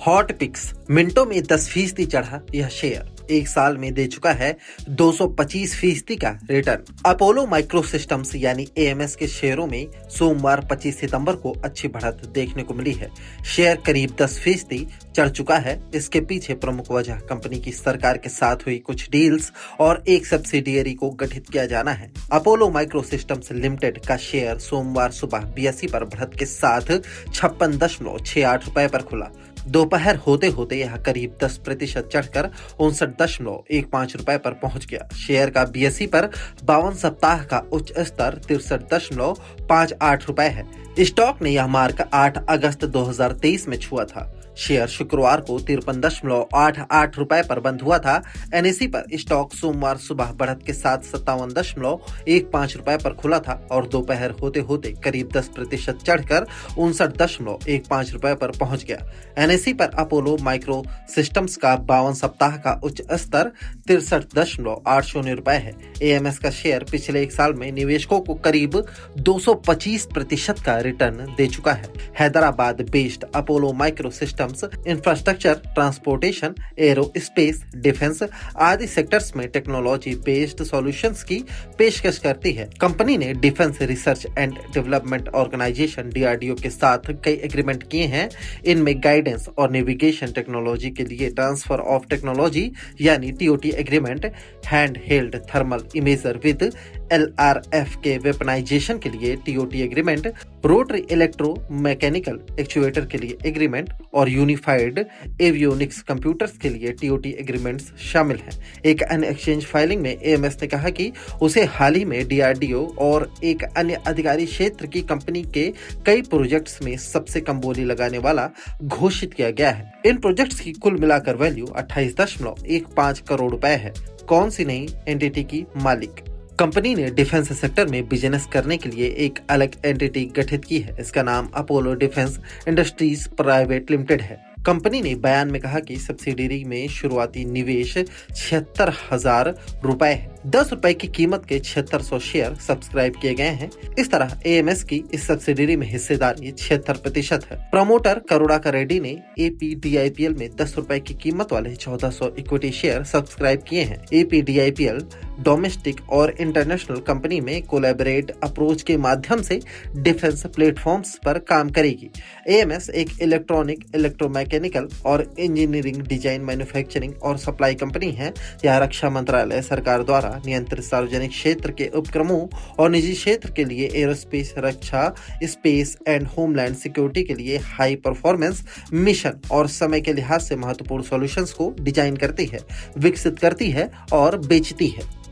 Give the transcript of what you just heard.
Hot pics मिनटों में 10% चढ़ा यह शेयर एक साल में दे चुका है 225% का रिटर्न। अपोलो माइक्रो सिस्टम्स यानी एएमएस के शेयरों में सोमवार 25 सितंबर को अच्छी बढ़त देखने को मिली है। शेयर करीब 10% चढ़ चुका है। इसके पीछे प्रमुख वजह कंपनी की सरकार के साथ हुई कुछ डील्स और एक सब्सिडियरी को गठित किया जाना है। अपोलो माइक्रो सिस्टम्स लिमिटेड का शेयर सोमवार सुबह 82 पर बढ़त के साथ 56.68 रुपए पर खुला। दोपहर होते होते यह करीब 10% चढ़कर 59.15 रुपए पर पहुंच गया। शेयर का बीएसई पर 52 सप्ताह का उच्च स्तर 63.58 रुपए है। स्टॉक ने यह मार्क 8 अगस्त 2023 में छुआ था। शेयर शुक्रवार को 53.88 रुपए पर बंद हुआ था। एनएसई पर स्टॉक सोमवार सुबह बढ़त के साथ 57.15 रुपए पर खुला था और दोपहर होते होते करीब 10% चढ़कर 59.15 रुपए पर पहुंच गया। एनएसई पर अपोलो माइक्रो सिस्टम्स का 52 सप्ताह का उच्च स्तर 63.80 रुपए है। एएमएस का शेयर पिछले एक साल में निवेशकों को करीब 225% का रिटर्न दे चुका है। Hyderabad based Apollo Micro Systems infrastructure, transportation, aerospace, defence आदि सेक्टर्स में टेक्नोलॉजी बेस्ड सॉल्यूशंस की पेशकश करती है। कंपनी ने defence research and development organisation DRDO के साथ कई एग्रीमेंट किए हैं। इनमें गाइडेंस और नेविगेशन टेक्नोलॉजी के लिए ट्रांसफर ऑफ टेक्नोलॉजी यानी TOT agreement, hand held thermal imager with LRF के वेपनाइजेशन के लिए TOT agreement, rotary electro mechanical actuator के लिए एग्रीमेंट और यूनिफाइड एवियोनिक्स कंप्यूटर्स के लिए टीओटी एग्रीमेंट्स शामिल हैं। एक अन्य एक्सचेंज फाइलिंग में एएमएस ने कहा कि उसे हाल ही में डीआरडीओ और एक अन्य अधिकारी क्षेत्र की कंपनी के कई प्रोजेक्ट्स में सबसे कम बोली लगाने वाला घोषित किया गया है। इन प्रोजेक्ट्स की कुल मिलाकर वैल्यू 28.15 करोड़ रुपए है। कौन सी नई एंटिटी की मालिक? कंपनी ने डिफेंस सेक्टर में बिजनेस करने के लिए एक अलग एंटिटी गठित की है। इसका नाम Apollo defence industries private limited है। कंपनी ने बयान में कहा कि सब्सिडियरी में शुरुआती निवेश 76,000 रुपए है। 10 रुपए की कीमत के 7600 शेयर सब्सक्राइब किए गए हैं। इस तरह एएमएस की इस सब्सिडियरी में हिस्सेदारी 76% है। प्रमोटर करुणाकर रेड्डी ने एपीडीआईपीएल में 10 रुपए की कीमत वाले 1400 इक्विटी शेयर सब्सक्राइब किए हैं। एपीडीआईपीएल डोमेस्टिक और इंटरनेशनल कंपनी में कोलैबोरेट अप्रोच के माध्यम से डिफेंस प्लेटफॉर्म्स पर काम करेगी। एएमएस एक इलेक्ट्रॉनिक, इलेक्ट्रोमैकेनिकल और इंजीनियरिंग, डिजाइन, मैन्युफैक्चरिंग और सप्लाई कंपनी है। यह रक्षा मंत्रालय सरकार द्वारा नियंत्रित सार्वजनिक क्षेत्र के उपक्रमों और निजी क्षेत्र के लिए aerospace, Raksha, space and homeland security के लिए हाई परफॉर्मेंस मिशन और समय के लिहाज से महत्वपूर्ण सॉल्यूशंस को डिजाइन करती है, विकसित करती है और बेचती है।